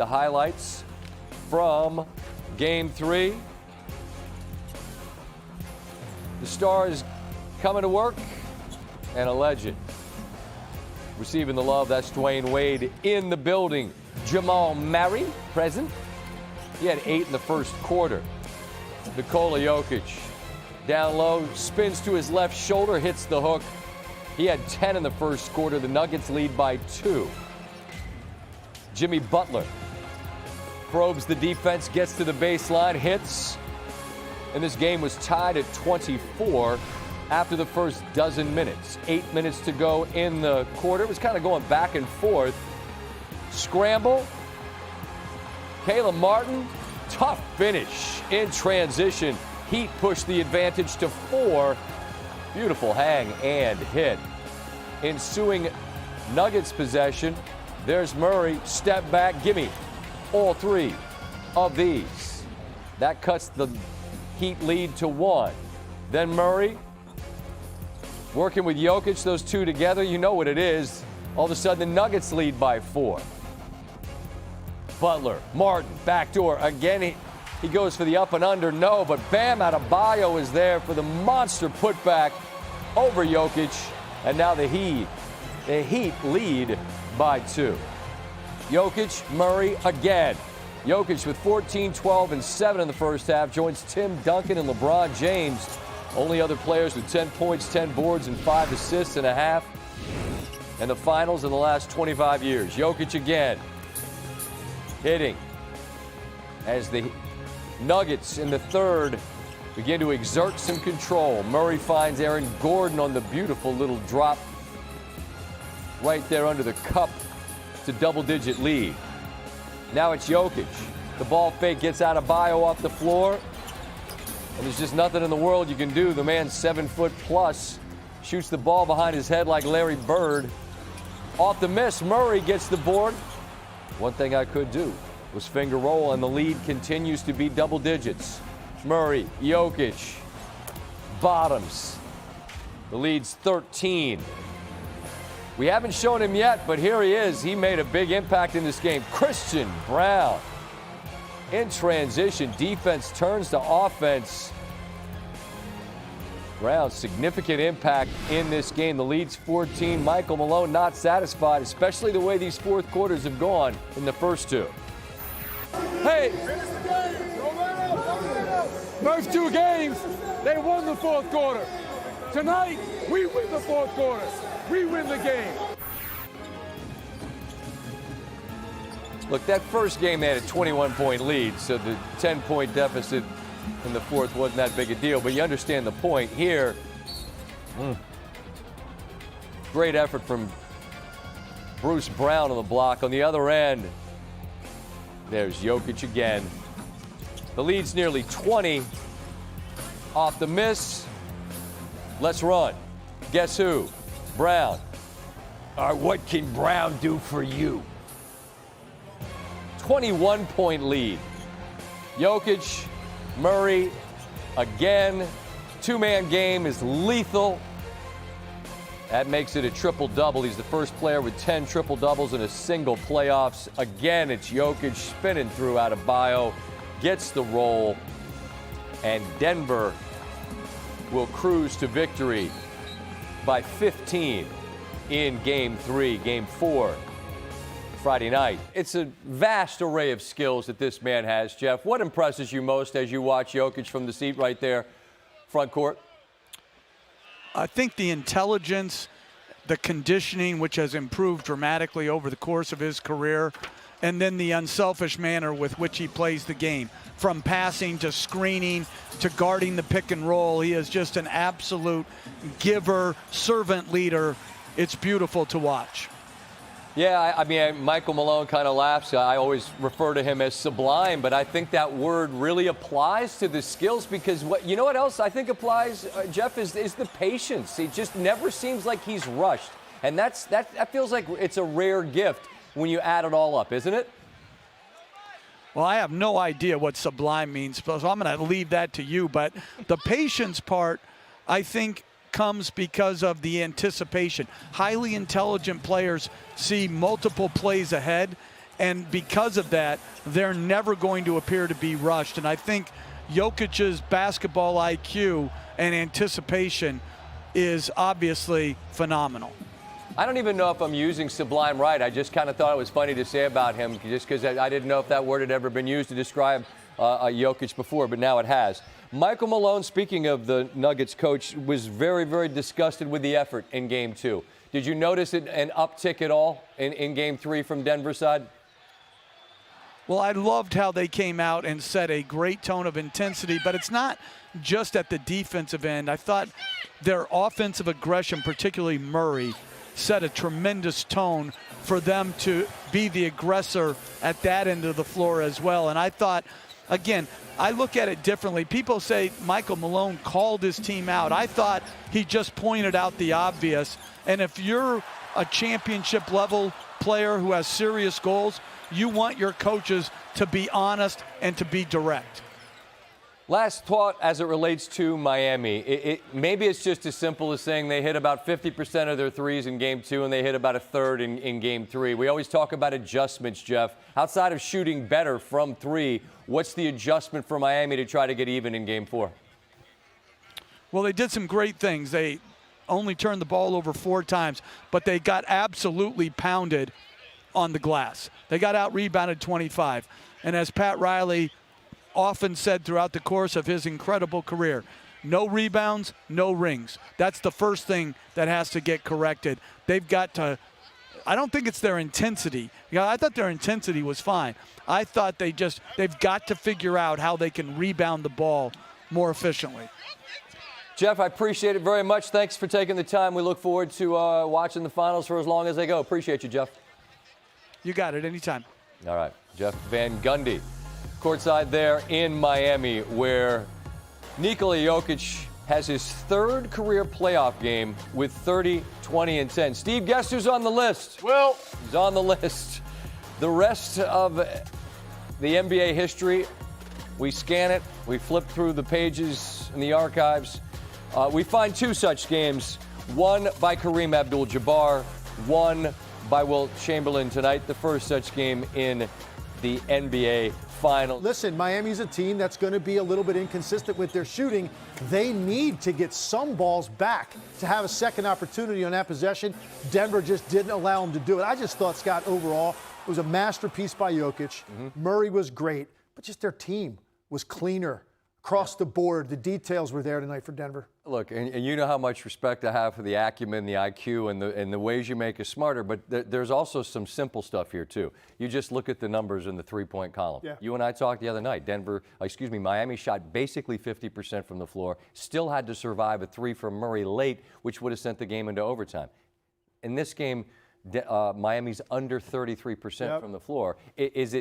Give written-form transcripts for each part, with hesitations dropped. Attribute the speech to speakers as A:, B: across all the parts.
A: the highlights from Game 3. The star is coming to work, and a legend receiving the love. That's Dwayne Wade in the building. Jamal Murray present. He had 8 in the first quarter. Nikola Jokic down low, spins to his left shoulder, hits the hook. He had 10 in the first quarter. The Nuggets lead by 2. Jimmy Butler probes the defense, gets to the baseline, hits. And this game was tied at 24 after the first dozen minutes. 8 minutes to go in the quarter. It was kind of going back and forth. Scramble. Kayla Martin, tough finish in transition. Heat pushed the advantage to 4. Beautiful hang and hit. Ensuing Nuggets possession. There's Murray, step back, gimme all 3 of these. That cuts the Heat lead to 1. Then Murray working with Jokic, those 2 together, you know what it is. All of a sudden the Nuggets lead by 4. Butler, Martin, backdoor, again he goes for the up and under, no, but Bam Adebayo is there for the monster putback over Jokic, and now the Heat lead by 2. Jokic, Murray again. Jokic with 14, 12, and 7 in the first half joins Tim Duncan and LeBron James. Only other players with 10 points, 10 boards, and 5 assists in a half. And the finals in the last 25 years. Jokic again, hitting as the Nuggets in the third begin to exert some control. Murray finds Aaron Gordon on the beautiful little drop right there under the cup to double-digit lead. Now it's Jokic. The ball fake gets Adebayo off the floor, and there's just nothing in the world you can do. The man 7 foot plus shoots the ball behind his head like Larry Bird. Off the miss, Murray gets the board. One thing I could do was finger roll, and the lead continues to be double digits. Murray, Jokic, bottoms. The lead's 13. We haven't shown him yet, but here he is. He made a big impact in this game. Christian Braun in transition. Defense turns to offense. Braun's significant impact in this game. The lead's 14. Michael Malone not satisfied, especially the way these fourth quarters have gone in the first 2.
B: Hey, first 2 games, they won the fourth quarter. Tonight, we win the fourth quarter. We win the game.
A: Look, that first game they had a 21-point lead, so the 10-point deficit in the fourth wasn't that big a deal. But you understand the point here. Great effort from Bruce Brown on the block. On the other end, there's Jokic again. The lead's nearly 20. Off the miss. Let's run. Guess who? Brown. All right, what can Brown do for you? 21-point lead. Jokic, Murray, again. 2-man game is lethal. That makes it a triple-double. He's the first player with 10 triple-doubles in a single playoffs. Again, it's Jokic spinning through Adebayo, gets the roll, and Denver will cruise to victory by 15 in Game 3. Game 4, Friday night. It's a vast array of skills that this man has, Jeff. What impresses you most as you watch Jokic from the seat right there, front court?
C: I think the intelligence, the conditioning, which has improved dramatically over the course of his career, and then the unselfish manner with which he plays the game. From passing to screening to guarding the pick and roll, he is just an absolute giver, servant leader. It's beautiful to watch.
A: Yeah, I mean, Michael Malone kind of laughs. I always refer to him as sublime, but I think that word really applies to the skills because you know what else I think applies, Jeff, is the patience. It just never seems like he's rushed. And that feels like it's a rare gift when you add it all up, isn't it?
C: Well, I have no idea what sublime means, so I'm going to leave that to you. But the patience part, I think, comes because of the anticipation. Highly intelligent players see multiple plays ahead, And because of that, they're never going to appear to be rushed. And I think Jokic's basketball IQ and anticipation is obviously phenomenal.
A: I don't even know if I'm using sublime right. I just kind of thought it was funny to say about him just because I didn't know if that word had ever been used to describe Jokic before, but now it has. Michael Malone, speaking of the Nuggets coach, was very, very disgusted with the effort in Game 2. Did you notice an uptick at all in Game 3 from Denver's side?
C: Well, I loved how they came out and set a great tone of intensity, but it's not just at the defensive end. I thought their offensive aggression, particularly Murray, set a tremendous tone for them to be the aggressor at that end of the floor as well. And I thought, again, I look at it differently. People say Michael Malone called his team out. I thought he just pointed out the obvious. And if you're a championship level player who has serious goals, you want your coaches to be honest and to be direct.
A: Last thought as it relates to Miami. Maybe it's just as simple as saying they hit about 50% of their threes in Game 2 and they hit about a third in Game 3. We always talk about adjustments, Jeff. Outside of shooting better from 3, what's the adjustment for Miami to try to get even in Game 4?
C: Well, they did some great things. They only turned the ball over 4 times, but they got absolutely pounded on the glass. They got out-rebounded 25. And as Pat Riley often said throughout the course of his incredible career, no rebounds, no rings. That's the first thing that has to get corrected. They've got to, I don't think it's their intensity. I thought their intensity was fine. I thought they've got to figure out how they can rebound the ball more efficiently.
A: Jeff, I appreciate it very much. Thanks for taking the time. We look forward to watching the finals for as long as they go. Appreciate you, Jeff.
C: You got it, anytime.
A: All right, Jeff Van Gundy, courtside there in Miami, where Nikola Jokic has his 3rd career playoff game with 30, 20, and 10. Steve, guess who's on the list?
D: Well,
A: he's on the list. The rest of the NBA history, we scan it, we flip through the pages in the archives. We find 2 such games, one by Kareem Abdul-Jabbar, one by Wilt Chamberlain tonight, the first such game in the NBA Finals.
E: Listen, Miami's a team that's going to be a little bit inconsistent with their shooting. They need to get some balls back to have a second opportunity on that possession. Denver just didn't allow them to do it. I just thought, Scott, overall, it was a masterpiece by Jokic. Murray was great, but just their team was cleaner. Across the board, the details were there tonight for Denver.
A: Look, and you know how much respect I have for the acumen, the IQ, and the ways you make us smarter, but there's also some simple stuff here, too. You just look at the numbers in the three-point column.
E: Yeah.
A: You and I talked the other night. Miami shot basically 50% from the floor, still had to survive a 3 from Murray late, which would have sent the game into overtime. In this game, Miami's under 33% from the floor. It's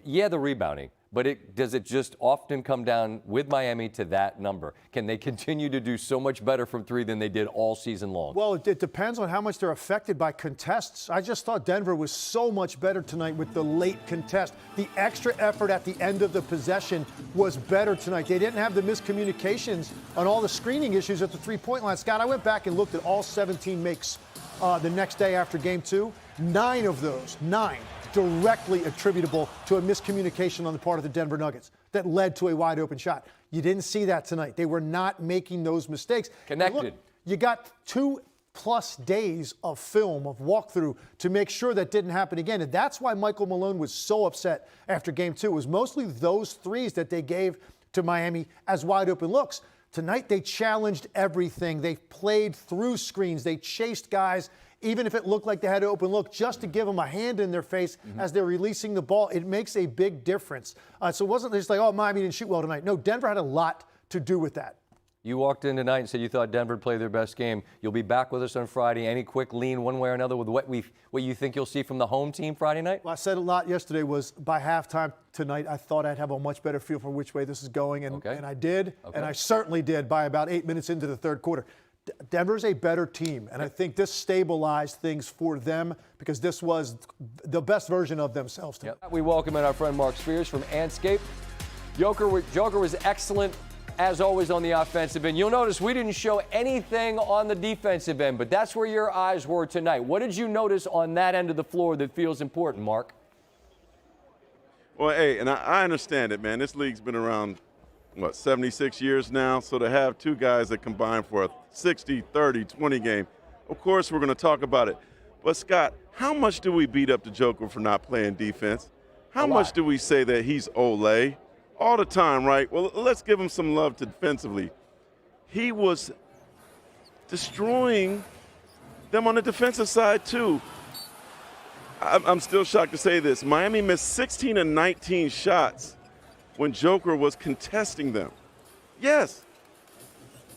A: the rebounding. But does it just often come down with Miami to that number? Can they continue to do so much better from 3 than they did all season long?
E: Well, it depends on how much they're affected by contests. I just thought Denver was so much better tonight with the late contest. The extra effort at the end of the possession was better tonight. They didn't have the miscommunications on all the screening issues at the three-point line. Scott, I went back and looked at all 17 makes the next day after Game 2. 9 of those, 9. Directly attributable to a miscommunication on the part of the Denver Nuggets that led to a wide open shot. You didn't see that tonight. They were not making those mistakes.
A: Connected.
E: Look, you got 2+ days of film, of walkthrough to make sure that didn't happen again. And that's why Michael Malone was so upset after Game 2. It was mostly those threes that they gave to Miami as wide open looks. Tonight they challenged everything. They played through screens. They chased guys, even if it looked like they had an open look, just to give them a hand in their face as they're releasing the ball. It makes a big difference. So it wasn't just like, oh, Miami didn't shoot well tonight. No, Denver had a lot to do with that.
A: You walked in tonight and said you thought Denver would play their best game. You'll be back with us on Friday. Any quick lean one way or another with what you think you'll see from the home team Friday night?
E: Well, I said a lot yesterday was by halftime tonight, I thought I'd have a much better feel for which way this is going, and I did, and I certainly did by about 8 minutes into the third quarter. Denver's a better team, and I think this stabilized things for them because this was the best version of themselves tonight.
A: We welcome in our friend Mark Spears from Anscape. Joker was excellent, as always, on the offensive end. You'll notice we didn't show anything on the defensive end, but that's where your eyes were tonight. What did you notice on that end of the floor that feels important, Mark?
D: Well, hey, and I understand it, man. This league's been around, 76 years now? So to have two guys that combine for a 60, 30, 20 game, of course we're going to talk about it. But, Scott, how much do we beat up the Joker for not playing defense? How much do we say that he's Olay? All the time, right? Well, let's give him some love defensively. He was destroying them on the defensive side, too. I'm still shocked to say this. Miami missed 16 of 19 shots when Joker was contesting them. Yes.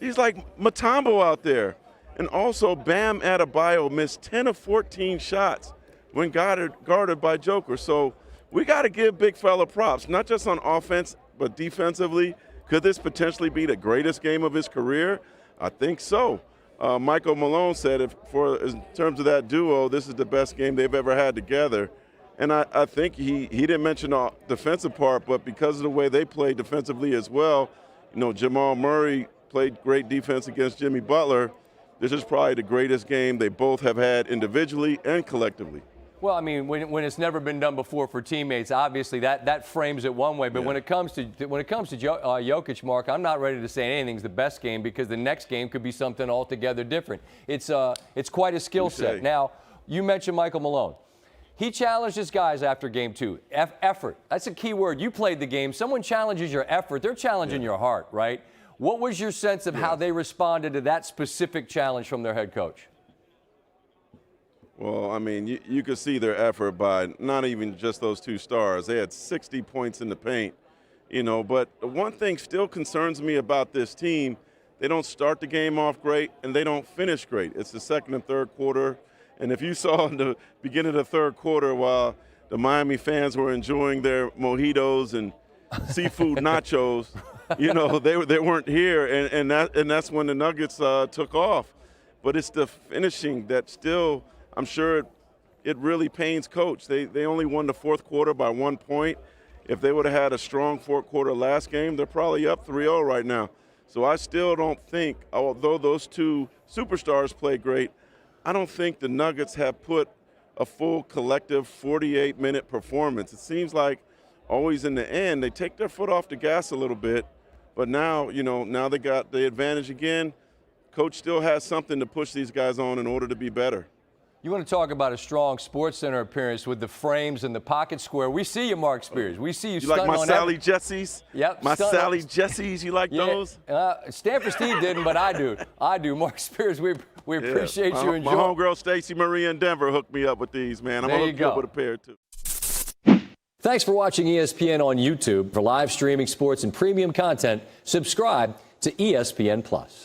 D: He's like Mutombo out there. And also, Bam Adebayo missed 10 of 14 shots when guarded by Joker. So we got to give big fella props, not just on offense, but defensively. Could this potentially be the greatest game of his career? I think so. Michael Malone said, in terms of that duo, this is the best game they've ever had together. And I think he didn't mention the defensive part, but because of the way they played defensively as well, Jamal Murray played great defense against Jimmy Butler. This is probably the greatest game they both have had individually and collectively.
A: Well, I mean, when it's never been done before for teammates, obviously that frames it one way. But when it comes to Jokic, Mark, I'm not ready to say anything's the best game because the next game could be something altogether different. It's quite a skill set. Now, you mentioned Michael Malone. He challenged his guys after game 2. Effort. That's a key word. You played the game. Someone challenges your effort. They're challenging your heart, right? What was your sense of how they responded to that specific challenge from their head coach?
D: Well, I mean, you could see their effort by not even just those two stars. They had 60 points in the paint, But one thing still concerns me about this team, they don't start the game off great and they don't finish great. It's the second and third quarter. And if you saw in the beginning of the third quarter while the Miami fans were enjoying their mojitos and seafood nachos, they weren't here. And that's when the Nuggets took off. But it's the finishing that still – I'm sure it really pains Coach. They only won the fourth quarter by 1 point. If they would have had a strong fourth quarter last game, they're probably up 3-0 right now. So I still don't think, although those two superstars play great, I don't think the Nuggets have put a full collective 48-minute performance. It seems like always in the end they take their foot off the gas a little bit, but now they got the advantage again. Coach still has something to push these guys on in order to be better.
A: You want to talk about a strong Sports Center appearance with the frames and the pocket square. We see you, Mark Spears. We see you stunting on
D: like my Sally Jessies?
A: Yep.
D: My Sally Jessies, you like those?
A: Stanford Steve didn't, but I do. Mark Spears, we appreciate you enjoying.
D: My homegirl Stacey Marie in Denver hooked me up with these, man. I'm going to hook you up with a pair, too.
A: Thanks for watching ESPN on YouTube. For live streaming sports and premium content, subscribe to ESPN+.